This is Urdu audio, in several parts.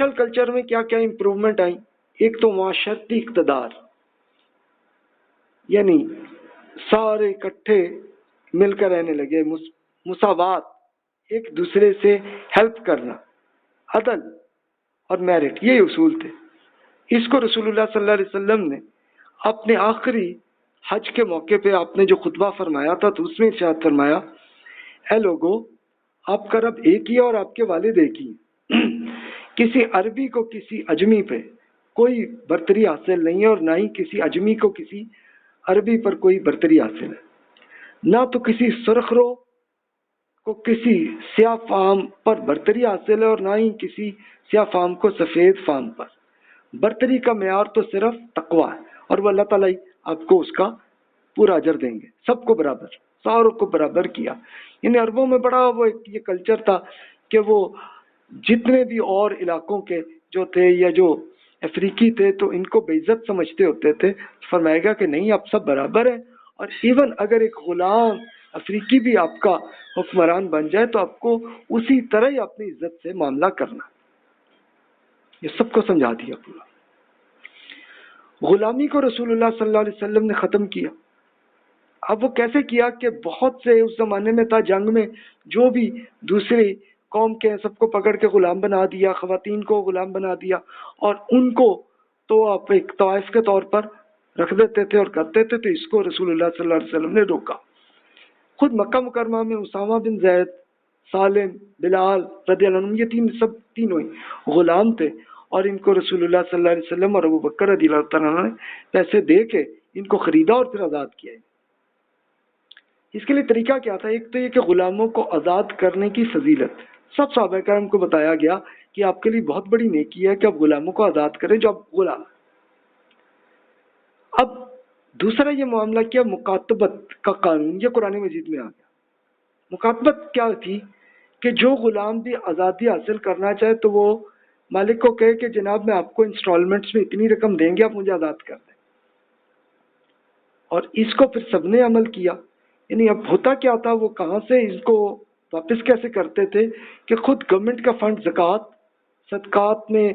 سوشل کلچر میں کیا کیا امپروومنٹ آئی؟ ایک تو معاشرتی اقتدار، یعنی سارے اکٹھے مل کر رہنے لگے، مساوات، ایک دوسرے سے ہیلپ کرنا، عدل اور میرٹ، یہ اصول تھے۔ اس کو رسول اللہ صلی اللہ علیہ وسلم نے اپنے آخری حج کے موقع پہ آپ نے جو خطبہ فرمایا تھا تو اس میں ارشاد فرمایا، اے لوگو، آپ کا رب ایک ہی اور آپ کے والد ایک ہی۔ کسی عربی کو کسی اجمی پہ کوئی برتری حاصل نہیں ہے، اور نہ ہی کسی اجمی کو کسی عربی پر کوئی برتری حاصل ہے۔ نہ تو کسی سرخ رو کو کسی سیاہ فام پر برتری حاصل ہے، اور نہ ہی کسی سیاہ فام کو سفید فام پر۔ برتری کا معیار تو صرف تقویٰ ہے، اور وہ اللہ تعالیٰ آپ کو اس کا پورا اجر دیں گے۔ سب کو برابر، ساروں کو برابر کیا۔ یعنی عربوں میں بڑا وہ یہ کلچر تھا کہ وہ جتنے بھی اور علاقوں کے جو تھے یا جو افریقی تھے تو ان کو بے عزت سمجھتے ہوتے تھے۔ فرمائے گا کہ نہیں، آپ سب برابر ہیں، اور ایون اگر ایک غلام افریقی بھی آپ کا حکمران بن جائے تو آپ کو اسی طرح ہی اپنی عزت سے معاملہ کرنا۔ یہ سب کو سمجھا دیا پورا۔ غلامی کو رسول اللہ صلی اللہ علیہ وسلم نے ختم کیا۔ اب وہ کیسے کیا کہ بہت سے اس زمانے میں تھا، جنگ میں جو بھی دوسری قوم کے سب کو پکڑ کے غلام بنا دیا، خواتین کو غلام بنا دیا، اور ان کو تو آپ ایک طائف کے طور پر رکھ دیتے تھے اور کرتے تھے۔ تو اس کو رسول اللہ صلی اللہ علیہ وسلم نے روکا۔ خود مکہ مکرمہ میں اسامہ بن زید، سالم، بلال رضی اللہ عنہ، یہ تینوں ہی غلام تھے، اور ان کو رسول اللہ صلی اللہ علیہ وسلم اور ابو بکر رضی اللہ تعالیٰ عنہ نے پیسے دے کے ان کو خریدا اور پھر آزاد کیا۔ اس کے لیے طریقہ کیا تھا؟ ایک تو یہ کہ غلاموں کو آزاد کرنے کی فضیلت سب صحابہ کرام کو بتایا گیا کہ آپ کے لیے بہت بڑی نیکی ہے کہ آپ غلاموں کو آزاد کریں جو آپ غلام۔ اب دوسرا یہ معاملہ کیا، مکاتبت کا قانون، یہ قرآن مجید میں آ گیا۔ مکاتبت کیا تھی کہ جو غلام بھی آزادی حاصل کرنا چاہے تو وہ مالک کو کہے کہ جناب میں آپ کو انسٹالمنٹس میں اتنی رقم دیں گے، آپ مجھے آزاد کر دیں، اور اس کو پھر سب نے عمل کیا۔ یعنی اب ہوتا کیا تھا، وہ کہاں سے اس کو واپس کیسے کرتے تھے کہ خود گورنمنٹ کا فنڈ زکوٰۃ صدقات میں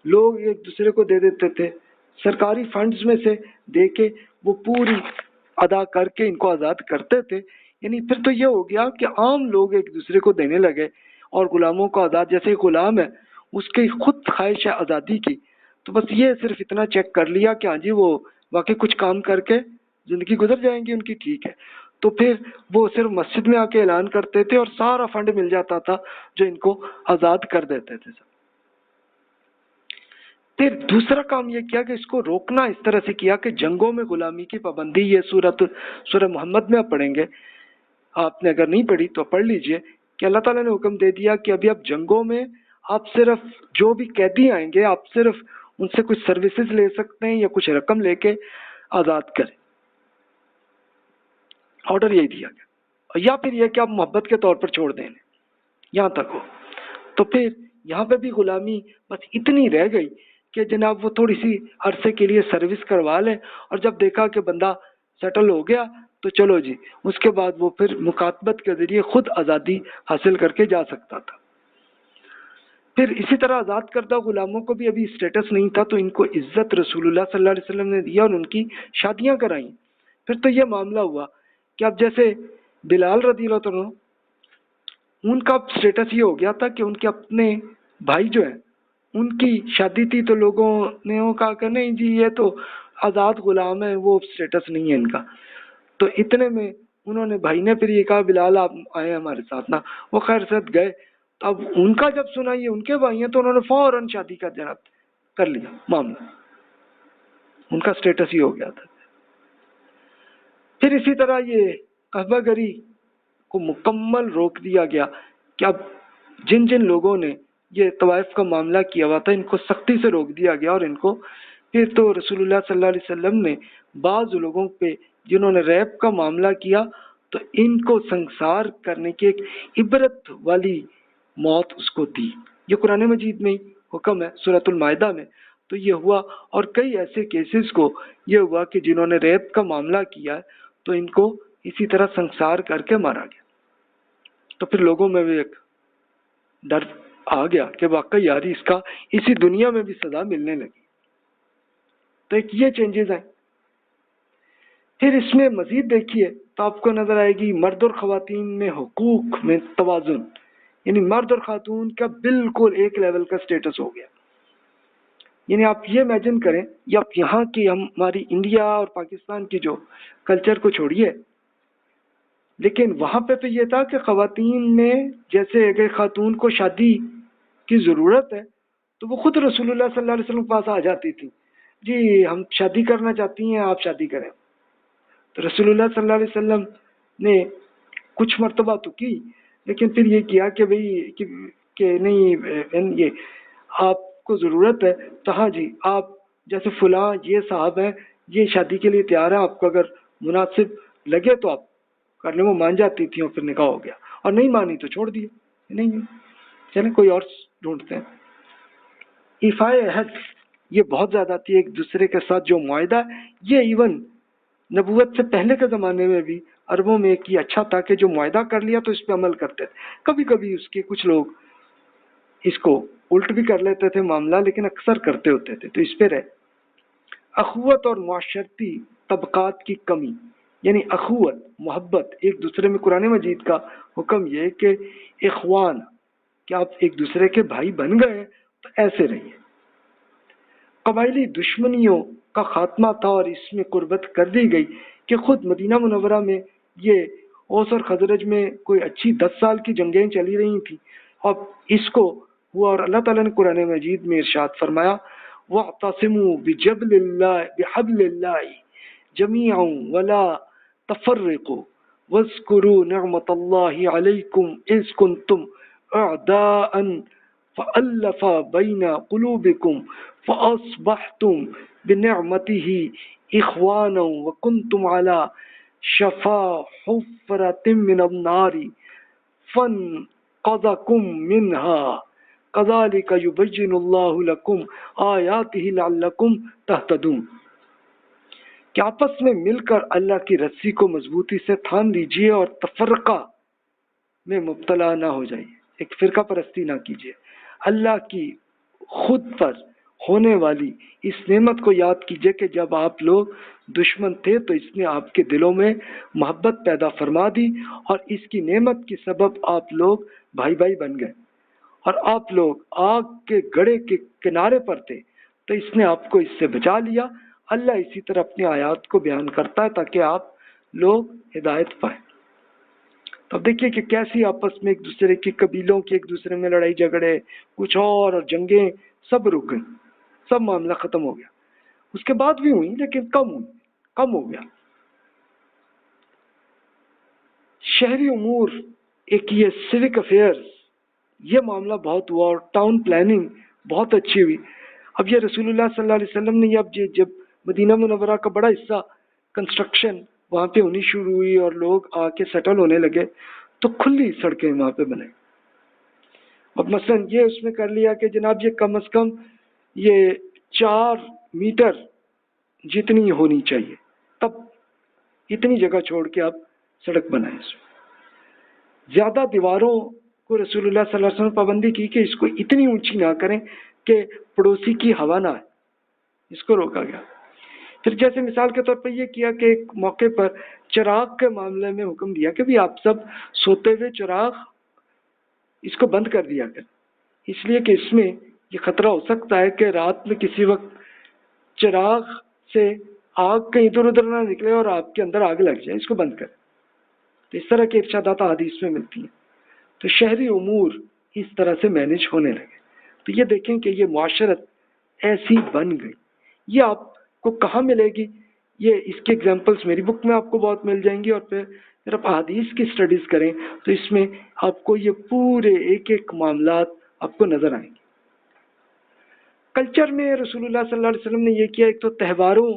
لوگ ایک دوسرے کو دے دیتے تھے، سرکاری فنڈز میں سے دے کے وہ پوری ادا کر کے ان کو آزاد کرتے تھے۔ یعنی پھر تو یہ ہو گیا کہ عام لوگ ایک دوسرے کو دینے لگے، اور غلاموں کو آزاد، جیسے غلام ہے اس کی خود خواہش ہے آزادی کی، تو بس یہ صرف اتنا چیک کر لیا کہ ہاں جی وہ واقعی کچھ کام کر کے زندگی گزر جائیں گی ان کی، ٹھیک ہے، تو پھر وہ صرف مسجد میں آ کے اعلان کرتے تھے اور سارا فنڈ مل جاتا تھا جو ان کو آزاد کر دیتے تھے۔ پھر دوسرا کام یہ کیا کہ اس کو روکنا اس طرح سے کیا کہ جنگوں میں غلامی کی پابندی، یہ سورہ محمد میں آپ پڑھیں گے، آپ نے اگر نہیں پڑھی تو پڑھ لیجئے، کہ اللہ تعالیٰ نے حکم دے دیا کہ ابھی آپ جنگوں میں آپ صرف جو بھی قیدی آئیں گے آپ صرف ان سے کچھ سروسز لے سکتے ہیں یا کچھ رقم لے کے آزاد کریں، آرڈر یہی دیا گیا، یا پھر یہ کہ آپ محبت کے طور پر چھوڑ دیں، یہاں تک ہو۔ تو پھر یہاں پہ بھی غلامی بس اتنی رہ گئی کہ جناب وہ تھوڑی سی عرصے کے لیے سروس کروا لیں، اور جب دیکھا کہ بندہ سیٹل ہو گیا تو چلو جی، اس کے بعد وہ پھر مکاتبت کے ذریعے خود آزادی حاصل کر کے جا سکتا تھا۔ پھر اسی طرح آزاد کردہ غلاموں کو بھی ابھی اسٹیٹس نہیں تھا، تو ان کو عزت رسول اللہ صلی اللہ علیہ وسلم نے دیا اور ان کی شادیاں کرائیں۔ پھر تو یہ معاملہ ہوا کہ اب جیسے بلال رضی اللہ عنہ، ان کا اسٹیٹس یہ ہو گیا تھا کہ ان کے اپنے بھائی جو ہیں ان کی شادی تھی، تو لوگوں نے وہ کہا کہ نہیں جی یہ تو آزاد غلام ہے، وہ اسٹیٹس نہیں ہے ان کا۔ تو اتنے میں انہوں نے بھائی نے پھر یہ کہا بلال آپ آئے ہمارے ساتھ نا، وہ خیر ساتھ گئے۔ اب ان کا جب سنا یہ ان کے بھائی ہیں تو انہوں نے فوراً شادی کا جناب کر لیا معاملہ، ان کا اسٹیٹس ہی ہو گیا تھا۔ پھر اسی طرح یہ قحبہ گری کو مکمل روک دیا گیا کہ اب جن جن لوگوں نے یہ طوائف کا معاملہ کیا ہوا تھا ان کو سختی سے روک دیا گیا، اور ان کو پھر تو رسول اللہ صلی اللہ علیہ وسلم نے بعض لوگوں پہ جنہوں نے ریپ کا معاملہ کیا تو ان کو سنسار کرنے کی ایک عبرت والی موت اس کو دی۔ یہ قرآن مجید میں حکم ہے سورۃ المائدہ میں، تو یہ ہوا، اور کئی ایسے کیسز کو یہ ہوا کہ جنہوں نے ریپ کا معاملہ کیا ہے تو ان کو اسی طرح سنسار کر کے مارا گیا۔ تو پھر لوگوں میں بھی ایک ڈر آ گیا کہ واقعی یار اس کا اسی دنیا میں بھی سزا ملنے لگی. تو ایک یہ چینجز ہیں. پھر اس میں مزید دیکھیے تو آپ کو نظر آئے گی مرد اور خواتین میں حقوق میں توازن، یعنی مرد اور خاتون کا بالکل ایک لیول کا سٹیٹس ہو گیا. یعنی آپ یہ امیجن کریں، یا آپ یہاں کی ہماری انڈیا اور پاکستان کی جو کلچر کو چھوڑیے، لیکن وہاں پہ تو یہ تھا کہ خواتین میں جیسے اگر خاتون کو شادی کی ضرورت ہے تو وہ خود رسول اللہ صلی اللہ علیہ وسلم کے پاس آ جاتی تھی، جی ہم شادی کرنا چاہتی ہیں، آپ شادی کریں. تو رسول اللہ صلی اللہ علیہ وسلم نے کچھ مرتبہ تو کی، لیکن پھر یہ کیا کہ بھئی کہ نہیں یہ آپ کو ضرورت ہے تو ہاں جی آپ جیسے فلاں یہ صاحب ہیں، یہ شادی کے لیے تیار ہے، آپ کو اگر مناسب لگے تو آپ کر لیں. وہ مان جاتی تھی اور پھر نکاح ہو گیا، اور نہیں مانی تو چھوڑ دیے، نہیں چلیں کوئی اور ڈھونڈتے ہیں. ایفائے عہد یہ بہت زیادہ تھی، ایک دوسرے کے ساتھ جو معاہدہ، یہ ایون نبوت سے پہلے کے زمانے میں بھی عربوں میں ایک یہ اچھا تھا کہ جو معاہدہ کر لیا تو اس پہ عمل کرتے تھے. کبھی کبھی اس کے کچھ لوگ اس کو الٹ بھی کر لیتے تھے معاملہ، لیکن اکثر کرتے ہوتے تھے. تو اس پہ رہے. اخوت اور معاشرتی طبقات کی کمی، یعنی اخوت محبت ایک دوسرے میں. قرآن مجید کا حکم یہ کہ اخوان، کہ آپ ایک دوسرے کے بھائی بن گئے تو ایسے رہیے. قبائلی دشمنیوں کا خاتمہ تھا اور اس میں قربت کر دی گئی کہ خود مدینہ منورہ میں یہ اوس اور خزرج میں کوئی اچھی 10 سال کی جنگیں چلی رہی تھیں، اور اس کو ہوا. اور اللہ تعالیٰ نے قرآن مجید میں ارشاد فرمایا وَاعْتَصِمُوا بِحَبْلِ اللَّهِ جَمِيعًا وَلَا تَفَرِّقُوا وَاذْكُرُوا نِعْمَةَ اللَّهِ عَلَيْكُمْ إِذْ كُنْتُمْ أَعْدَاءً فَأَلَّفَ بَيْنَ قُلُوبِكُمْ فَأَصْبَحْتُمْ بِنِعْمَتِهِ إِخْوَانًا وَكُنْتُمْ عَلَى شَفَا حُفْرَةٍ مِّنَ النَّارِ فَانْقَذَكُم مِّنْهَا كَذَلِكَ يُبَيِّنُ اللَّهُ لَكُمْ آيَاتِهِ لَعَلَّكُمْ تَهْتَدُونَ. کہ آپس میں مل کر اللہ کی رسی کو مضبوطی سے تھام لیجیے اور تفرقہ میں مبتلا نہ ہو جائیے، ایک فرقہ پرستی نہ کیجیے. اللہ کی خود پر ہونے والی اس نعمت کو یاد کیجیے کہ جب آپ لوگ دشمن تھے تو اس نے آپ کے دلوں میں محبت پیدا فرما دی، اور اس کی نعمت کے سبب آپ لوگ بھائی بھائی بن گئے. اور آپ لوگ آگ کے گڑھے کے کنارے پر تھے تو اس نے آپ کو اس سے بچا لیا. اللہ اسی طرح اپنی آیات کو بیان کرتا ہے تاکہ آپ لوگ ہدایت پائیں. تو اب دیکھیے کہ کیسی آپس میں ایک دوسرے کی قبیلوں کی ایک دوسرے میں لڑائی جھگڑے کچھ اور جنگیں سب رک گئیں، سب معاملہ ختم ہو گیا. اس کے بعد بھی ہوئی لیکن کم ہو گیا. شہری امور ایک یہ سیوک افیئرز یہ معاملہ بہت ہوا، اور ٹاؤن پلاننگ بہت اچھی ہوئی. اب یہ رسول اللہ صلی اللہ علیہ وسلم نے اب جب مدینہ منورہ کا بڑا حصہ کنسٹرکشن وہاں پہ ہونی شروع ہوئی اور لوگ آ کے سیٹل ہونے لگے تو کھلی سڑکیں وہاں پہ بنائی. اب مثلا یہ اس میں کر لیا کہ جناب یہ کم از کم یہ 4 میٹر جتنی ہونی چاہیے، تب اتنی جگہ چھوڑ کے آپ سڑک بنائیں. اس میں زیادہ دیواروں کو رسول اللہ صلی اللہ علیہ وسلم پابندی کی کہ اس کو اتنی اونچی نہ کریں کہ پڑوسی کی ہوا نہ آئے، اس کو روکا گیا. پھر جیسے مثال کے طور پر یہ کیا کہ ایک موقع پر چراغ کے معاملے میں حکم دیا کہ بھی آپ سب سوتے ہوئے چراغ اس کو بند کر دیا کریں، اس لیے کہ اس میں یہ خطرہ ہو سکتا ہے کہ رات میں کسی وقت چراغ سے آگ کہیں ادھر ادھر نہ نکلے اور آپ کے اندر آگ لگ جائے، اس کو بند کریں. تو اس طرح کی ارشادات حدیث میں ملتی ہیں. تو شہری امور اس طرح سے مینج ہونے لگے. تو یہ دیکھیں کہ یہ معاشرت ایسی بن گئی. یہ آپ کو کہاں ملے گی؟ یہ اس کے ایگزامپلس میری بک میں آپ کو بہت مل جائیں گی، اور پھر آپ حدیث کی اسٹڈیز کریں تو اس میں آپ کو یہ پورے ایک معاملات آپ کو نظر آئیں گے. کلچر میں رسول اللہ صلی اللہ علیہ وسلم نے یہ کیا، ایک تو تہواروں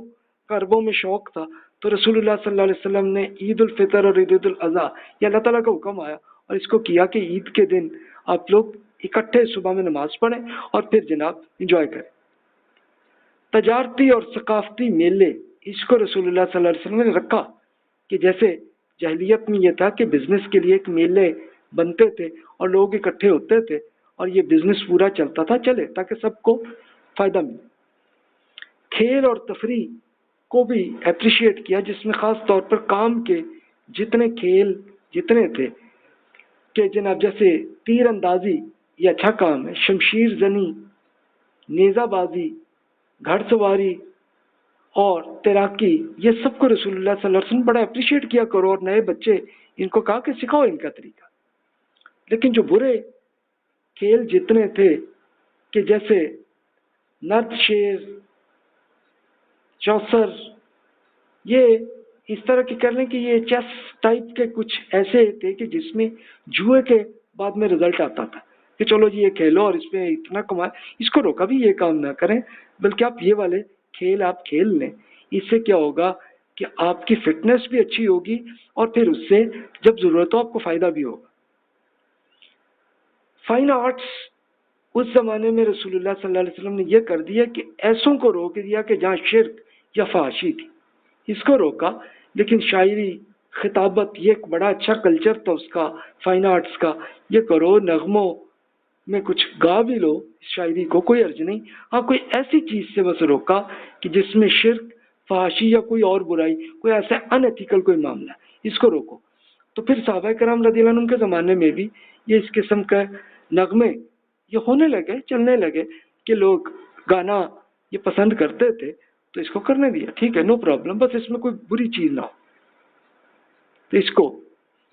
کا عربوں میں شوق تھا، تو رسول اللہ صلی اللہ علیہ وسلم نے عید الفطر اور عید الاضحیٰ یہ اللہ تعالیٰ کا حکم آیا اور اس کو کیا کہ عید کے دن آپ لوگ اکٹھے صبح میں نماز پڑھیں اور پھر جناب انجوائے کریں. تجارتی اور ثقافتی میلے اس کو رسول اللہ صلی اللہ علیہ وسلم نے رکھا کہ جیسے جاہلیت میں یہ تھا کہ بزنس کے لیے ایک میلے بنتے تھے اور لوگ اکٹھے ہوتے تھے اور یہ بزنس پورا چلتا تھا، چلے تاکہ سب کو فائدہ ملے۔ کھیل اور تفریح کو بھی اپریشیٹ کیا، جس میں خاص طور پر کام کے جتنے کھیل جتنے تھے کہ جناب جیسے تیر اندازی یہ اچھا کام ہے، شمشیر زنی، نیزہ بازی، گھڑ سواری اور تیراکی، یہ سب کو رسول اللہ صلی اللہ علیہ وسلم بڑا اپریشیٹ کیا کرو، اور نئے بچے ان کو کہا کہ سکھاؤ ان کا طریقہ۔ لیکن جو برے کھیل جتنے تھے کہ جیسے نرد شیر، چوسر، یہ اس طرح کے کر لیں کہ یہ چیس ٹائپ کے کچھ ایسے تھے کہ جس میں جوئے کے بعد میں رزلٹ آتا تھا کہ چلو جی یہ کھیلو اور اس میں اتنا کمائے، اس کو روکا بھی یہ کام نہ کریں، بلکہ آپ یہ والے کھیل آپ کھیل لیں۔ اس سے کیا ہوگا کہ آپ کی فٹنس بھی اچھی ہوگی اور پھر اس سے جب ضرورت ہو آپ کو فائدہ بھی ہوگا۔ فائن آرٹس اس زمانے میں رسول اللہ صلی اللہ علیہ وسلم نے یہ کر دیا کہ ایسوں کو روک دیا کہ جہاں شرک یا فحاشی تھی اس کو روکا، لیکن شاعری، خطابت، یہ ایک بڑا اچھا کلچر تھا اس کا، فائن آرٹس کا، یہ کرو، نغموں میں کچھ گا بھی لو اس شاعری کو، کوئی عرض نہیں۔ ہاں کوئی ایسی چیز سے بس روکا کہ جس میں شرک، فحاشی یا کوئی اور برائی، کوئی ایسا ان ایتھیکل کوئی معاملہ ہے، اس کو روکو۔ تو پھر صحابہ کرام رضی اللہ عنہم کے زمانے میں بھی یہ اس قسم کا نغمے یہ ہونے لگے، چلنے لگے کہ لوگ گانا یہ پسند کرتے تھے، تو اس کو کرنے دیا، ٹھیک ہے، نو پرابلم، بس اس میں کوئی بری چیز نہ ہو۔ تو اس کو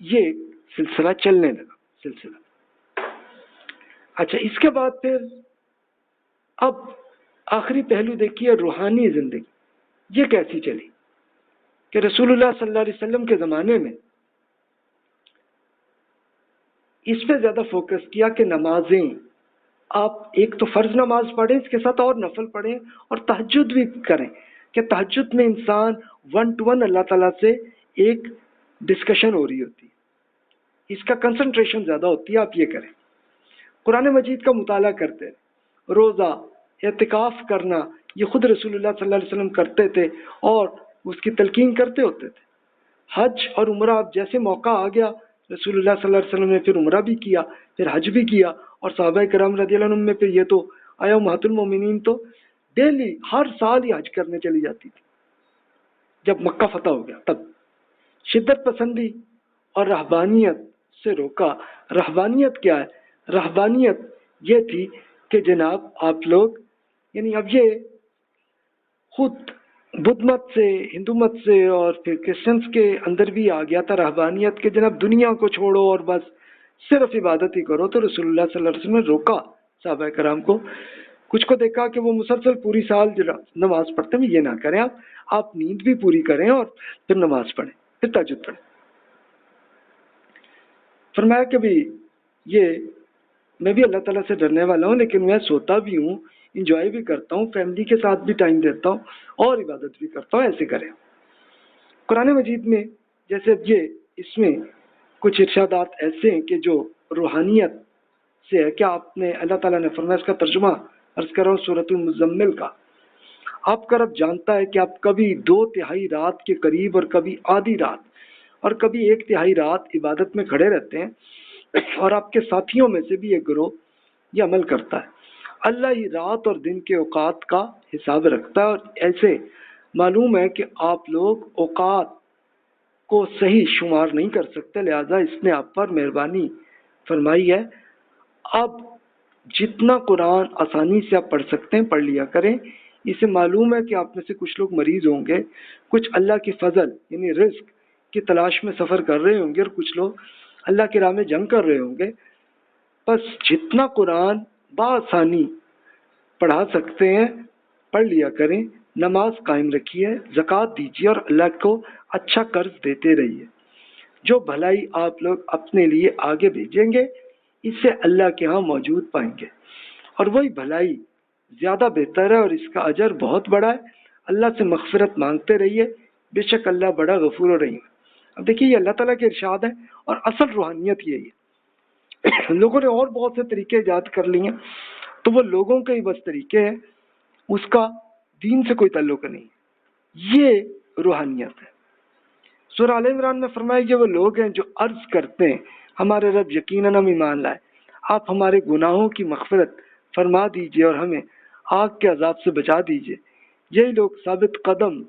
یہ سلسلہ چلنے لگا سلسلہ۔ اچھا، اس کے بعد پھر اب آخری پہلو دیکھیے، روحانی زندگی یہ کیسی چلی کہ رسول اللہ صلی اللہ علیہ وسلم کے زمانے میں اس پہ زیادہ فوکس کیا کہ نمازیں آپ ایک تو فرض نماز پڑھیں، اس کے ساتھ اور نفل پڑھیں اور تہجد بھی کریں، کہ تہجد میں انسان 1 to 1 اللہ تعالیٰ سے ایک ڈسکشن ہو رہی ہوتی ہے، اس کا کنسنٹریشن زیادہ ہوتی ہے، آپ یہ کریں۔ قرآن مجید کا مطالعہ کرتے ہیں، روزہ، اعتکاف کرنا یہ خود رسول اللہ صلی اللہ علیہ وسلم کرتے تھے اور اس کی تلقین کرتے ہوتے تھے۔ حج اور عمرہ اب جیسے موقع آ گیا رسول اللہ صلی اللہ علیہ وسلم نے پھر عمرہ بھی کیا، پھر حج بھی کیا، اور صحابہ کرام رضی اللہ عنہم میں پھر یہ تو آیا امہات المومنین تو ڈیلی ہر سال ہی حج کرنے چلی جاتی تھی۔ جب مکہ فتح ہو گیا تب شدت پسندی اور رہبانیت سے روکا۔ رہبانیت کیا ہے؟ رہبانیت یہ تھی کہ جناب آپ لوگ یعنی اب یہ خود بدھ مت سے، ہندو مت سے اور پھر کرسچنس کے اندر بھی آ گیا تھا رہبانیت کہ جناب دنیا کو چھوڑو اور بس صرف عبادت ہی کرو۔ تو رسول اللہ صلی اللہ علیہ وسلم نے روکا صحابہ کرام کو۔ کچھ کو دیکھا کہ وہ مسلسل پوری سال نماز پڑھتے ہیں، یہ نہ کریں، آپ نیند بھی پوری کریں اور پھر نماز پڑھیں، پھر تہجد پڑھیں۔ فرمایا کہ بھی یہ میں بھی اللہ تعالیٰ سے ڈرنے والا ہوں، لیکن میں سوتا بھی ہوں، انجوائے بھی کرتا ہوں، فیملی کے ساتھ بھی ٹائم دیتا ہوں اور عبادت بھی کرتا ہوں، ایسے کریں۔ قرآن مجید میں جیسے یہ اس میں کچھ ارشادات ایسے ہیں کہ جو روحانیت سے ہے کہ آپ نے اللہ تعالیٰ نے فرمایا، اس کا ترجمہ عرض کر رہا ہوں سورۃ المزمل کا، آپ کا رب جانتا ہے کہ آپ کبھی 2/3 رات کے قریب اور کبھی آدھی رات اور کبھی 1/3 رات عبادت میں کھڑے رہتے ہیں، اور آپ کے ساتھیوں میں سے بھی ایک گروہ یہ عمل کرتا ہے۔ اللہ ہی رات اور دن کے اوقات کا حساب رکھتا ہے، اور ایسے معلوم ہے کہ آپ لوگ اوقات کو صحیح شمار نہیں کر سکتے، لہذا اس نے آپ پر مہربانی فرمائی ہے۔ اب جتنا قرآن آسانی سے آپ پڑھ سکتے ہیں پڑھ لیا کریں۔ اسے معلوم ہے کہ آپ میں سے کچھ لوگ مریض ہوں گے، کچھ اللہ کی فضل یعنی رزق کی تلاش میں سفر کر رہے ہوں گے، اور کچھ لوگ اللہ کی راہ میں جنگ کر رہے ہوں گے۔ بس جتنا قرآن بآسانی پڑھا سکتے ہیں پڑھ لیا کریں، نماز قائم رکھیے، زکوٰۃ دیجیے اور اللہ کو اچھا قرض دیتے رہیے۔ جو بھلائی آپ لوگ اپنے لیے آگے بھیجیں گے اس سے اللہ کے ہاں موجود پائیں گے، اور وہی بھلائی زیادہ بہتر ہے اور اس کا اجر بہت بڑا ہے۔ اللہ سے مغفرت مانگتے رہیے، بے شک اللہ بڑا غفور و رحیم ہے۔ اب دیکھیے یہ اللہ تعالیٰ کے ارشاد ہے، اور اصل روحانیت یہی ہے۔ لوگوں نے اور بہت سے طریقے ایجاد کر لیے ہیں، تو وہ لوگوں کے ہی بس طریقے ہیں، اس کا دین سے کوئی تعلق نہیں۔ یہ روحانیت ہے۔ سورہ آل عمران میں فرمایا کہ وہ لوگ ہیں جو عرض کرتے ہیں ہمارے رب یقیناً ہم ایمان لائے، آپ ہمارے گناہوں کی مغفرت فرما دیجئے اور ہمیں آگ کے عذاب سے بچا دیجئے۔ یہی لوگ ثابت قدم،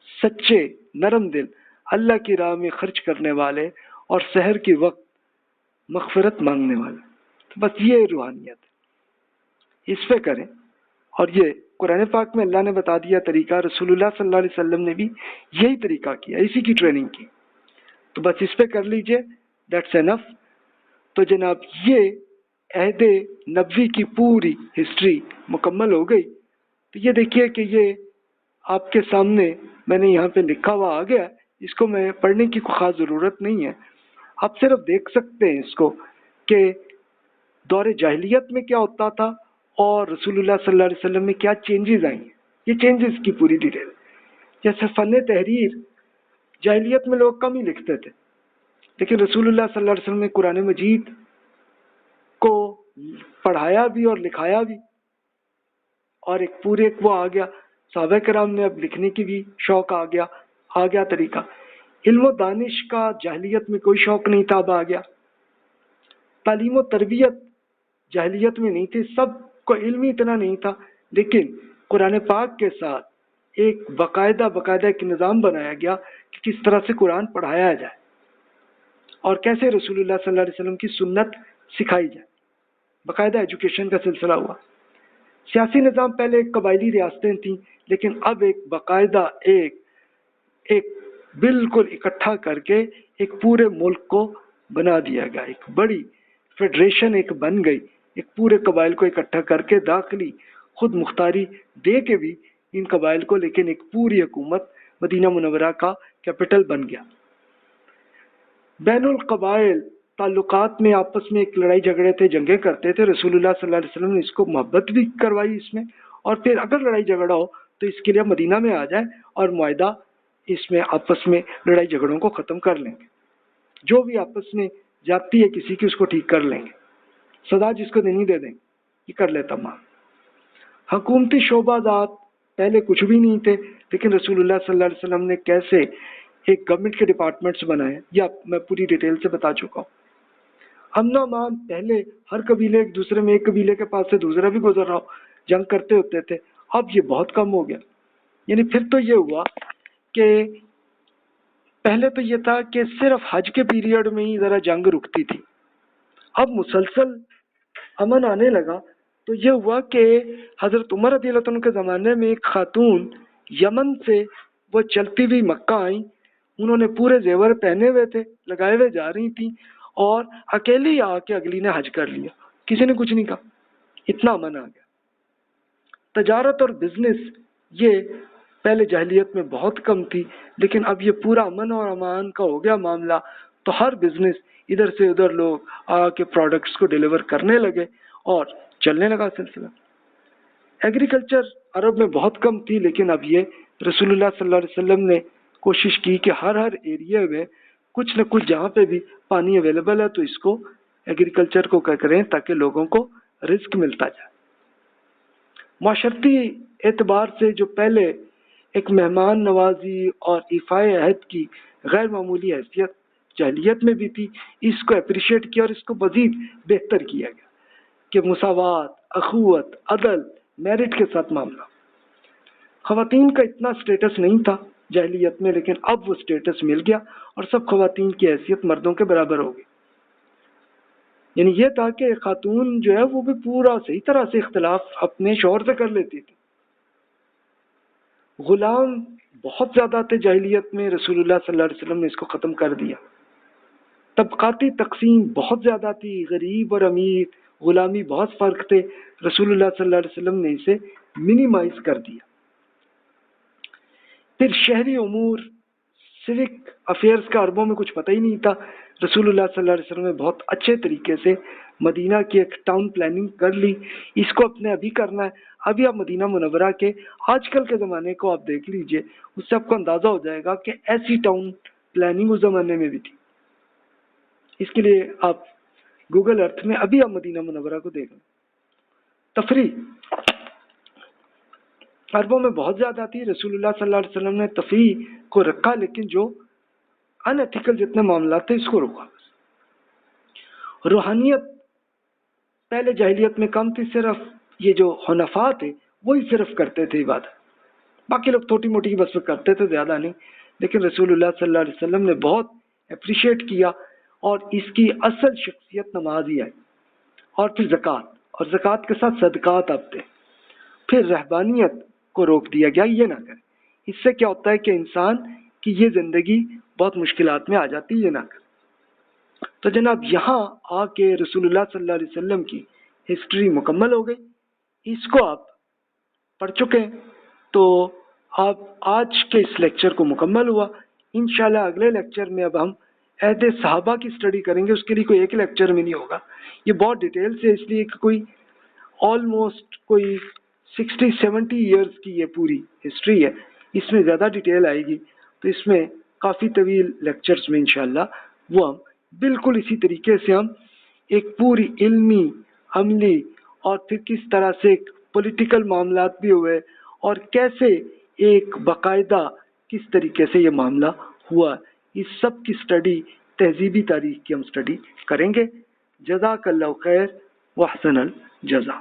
سچے، نرم دل، اللہ کی راہ میں خرچ کرنے والے اور سحر کے وقت مغفرت مانگنے والے۔ تو بس یہ روحانیت ہے، اس پہ کریں۔ اور یہ قرآن پاک میں اللہ نے بتا دیا طریقہ، رسول اللہ صلی اللہ علیہ وسلم نے بھی یہی طریقہ کیا، اسی کی ٹریننگ کی، تو بس اس پہ کر لیجئے، دیٹس انف۔ تو جناب یہ عہد نبوی کی پوری ہسٹری مکمل ہو گئی۔ تو یہ دیکھیے کہ یہ آپ کے سامنے میں نے یہاں پہ لکھا ہوا آ گیا، اس کو میں پڑھنے کی کوئی خاص ضرورت نہیں ہے، آپ صرف دیکھ سکتے ہیں اس کو کہ دور جاہلیت میں کیا ہوتا تھا اور رسول اللہ صلی اللہ علیہ وسلم میں کیا چینجز آئی ہیں۔ یہ چینجز کی پوری ڈیٹیل، جیسے فن تحریر جاہلیت میں لوگ کم ہی لکھتے تھے، لیکن رسول اللہ صلی اللہ علیہ وسلم نے قرآن مجید کو پڑھایا بھی اور لکھایا بھی، اور ایک پورے وہ آ گیا، صحابہ کرام نے اب لکھنے کی بھی شوق آ گیا طریقہ۔ علم و دانش کا جاہلیت میں کوئی شوق نہیں تھا، اب آ گیا۔ تعلیم و تربیت جاہلیت میں نہیں تھی، سب کو علم ہی اتنا نہیں تھا، لیکن قرآن پاک کے ساتھ ایک باقاعدہ ایک نظام بنایا گیا کہ کس طرح سے قرآن پڑھایا جائے اور کیسے رسول اللہ صلی اللہ علیہ وسلم کی سنت سکھائی جائے، باقاعدہ ایجوکیشن کا سلسلہ ہوا۔ سیاسی نظام پہلے ایک قبائلی ریاستیں تھیں، لیکن اب ایک باقاعدہ ایک بالکل اکٹھا کر کے ایک پورے ملک کو بنا دیا گیا، ایک بڑی فیڈریشن ایک بن گئی، ایک پورے قبائل کو اکٹھا کر کے داخلی خود مختاری دے کے بھی ان قبائل کو، لیکن ایک پوری حکومت مدینہ منورہ کا کیپٹل بن گیا۔ بین القبائل تعلقات میں آپس میں ایک لڑائی جھگڑے تھے، جنگیں کرتے تھے، رسول اللہ صلی اللہ علیہ وسلم نے اس کو محبت بھی کروائی اس میں، اور پھر اگر لڑائی جھگڑا ہو تو اس کے لیے مدینہ میں آ جائیں اور معاہدہ اس میں آپس میں لڑائی جھگڑوں کو ختم کر لیں گے، جو بھی آپس میں جاتی ہے کسی کی اس کو ٹھیک کر لیں گے، سزا جس کو دینی دے دیں گے، یہ کر لیتا ماں۔ حکومتی شعبہ جات پہلے کچھ بھی نہیں تھے، لیکن رسول اللہ صلی اللہ علیہ وسلم نے کیسے ایک گورنمنٹ کے ڈپارٹمنٹس بنائے، یہ میں پوری ڈیٹیل سے بتا چکا ہوں۔ امن و امان پہلے ہر قبیلے ایک دوسرے میں، ایک قبیلے کے پاس سے دوسرا بھی گزر رہا ہو، جنگ کرتے ہوتے تھے، اب یہ بہت کم ہو گیا۔ یعنی پھر تو یہ ہوا کہ پہلے تو یہ تھا کہ صرف حج کے پیریڈ میں ہی ذرا جنگ رکتی تھی، اب مسلسل امن آنے لگا، تو یہ ہوا کہ حضرت عمر رضی اللہ عنہ کے زمانے میں ایک خاتون یمن سے وہ چلتی ہوئی مکہ آئیں، انہوں نے پورے زیور پہنے ہوئے تھے، لگائے ہوئے جا رہی تھیں، اور اکیلی آ کے اگلی نے حج کر لیا، کسی نے کچھ نہیں کہا، اتنا امن آ گیا۔ تجارت اور بزنس یہ پہلے جاہلیت میں بہت کم تھی، لیکن اب یہ پورا امن اور امان کا ہو گیا معاملہ، تو ہر بزنس ادھر سے ادھر لوگ آ کے پروڈکٹس کو ڈیلیور کرنے لگے اور چلنے لگا سلسلہ۔ ایگریکلچر عرب میں بہت کم تھی، لیکن اب یہ رسول اللہ صلی اللہ علیہ وسلم نے کوشش کی کہ ہر ایریا میں کچھ نہ کچھ جہاں پہ بھی پانی اویلیبل ہے تو اس کو ایگریکلچر کو کریں تاکہ لوگوں کو رزق ملتا جائے۔ معاشرتی اعتبار سے جو پہلے ایک مہمان نوازی اور ایفائے عہد کی غیر معمولی حیثیت جاہلیت میں بھی تھی، اس کو اپریشیٹ کیا اور اس کو مزید بہتر کیا گیا کہ مساوات، اخوت، عدل، میرٹ کے ساتھ معاملہ۔ خواتین کا اتنا سٹیٹس نہیں تھا جاہلیت میں، لیکن اب وہ سٹیٹس مل گیا اور سب خواتین کی حیثیت مردوں کے برابر ہو گئی۔ یعنی یہ تھا کہ خاتون جو ہے وہ بھی پورا صحیح طرح سے اختلاف اپنے شوہر سے کر لیتی تھی۔ غلام بہت زیادہ تھے جاہلیت میں، رسول اللہ صلی اللہ علیہ وسلم نے اس کو ختم کر دیا۔ طبقاتی تقسیم بہت زیادہ تھی، غریب اور امیر، غلامی بہت فرق تھے، رسول اللہ صلی اللہ علیہ وسلم نے اسے منیمائز کر دیا۔ پھر شہری امور، سوک افیئرز کا عربوں میں کچھ پتہ ہی نہیں تھا، رسول اللہ صلی اللہ علیہ وسلم نے بہت اچھے طریقے سے مدینہ کی ایک ٹاؤن پلاننگ کر لی، اس کو اپنے ابھی کرنا ہے۔ ابھی آپ مدینہ منورہ کے آج کل کے زمانے کو آپ دیکھ لیجئے، اس سے آپ کو اندازہ ہو جائے گا کہ ایسی ٹاؤن پلاننگ اس زمانے میں بھی تھی۔ اس کے لیے آپ گوگل ارتھ میں ابھی آپ مدینہ منورہ کو دیکھ لیں۔ تفریح عربوں میں بہت زیادہ تھی، رسول اللہ صلی اللہ علیہ وسلم نے تفریح کو رکھا، لیکن جو ان ایتھیکل جتنے معاملات تھے اس کو روکا۔ روحانیت پہلے جاہلیت میں کم تھی، صرف یہ جو حنفاء تھے وہی صرف کرتے تھے عبادت، باقی لوگ چھوٹی موٹی بس کرتے تھے، زیادہ نہیں. لیکن رسول اللہ صلی اللہ علیہ وسلم نے بہت اپریشیٹ کیا، اور اس کی اصل شخصیت نماز ہی ہے. اور پھر زکوٰۃ، اور زکوٰۃ کے ساتھ صدقات اب تھے. پھر رہبانیت کو روک دیا گیا، یہ نہ کرے. اس سے کیا ہوتا ہے کہ انسان کی یہ زندگی بہت مشکلات میں آ جاتی ہے، یہ نہ کرے. تو جناب یہاں آ کے رسول اللہ صلی اللہ علیہ وسلم کی ہسٹری مکمل ہو گئی. اس کو آپ پڑھ چکے ہیں، تو آپ آج کے اس لیکچر کو مکمل ہوا. انشاءاللہ اگلے لیکچر میں اب ہم عہد صحابہ کی اسٹڈی کریں گے. اس کے لیے کوئی ایک لیکچر میں نہیں ہوگا، یہ بہت ڈیٹیل سے، اس لیے کہ کوئی آلموسٹ کوئی 60-70 ایئرس کی یہ پوری ہسٹری ہے، اس میں زیادہ ڈیٹیل آئے گی. تو اس میں کافی طویل لیکچرز میں انشاءاللہ وہ ہم بالکل اسی طریقے سے ہم ایک پوری علمی، عملی، اور پھر کس طرح سے پولیٹیکل معاملات بھی ہوئے، اور کیسے ایک باقاعدہ کس طریقے سے یہ معاملہ ہوا، اس سب کی اسٹڈی، تہذیبی تاریخ کی ہم اسٹڈی کریں گے. جزاک اللہ خیر واحسن الجزا.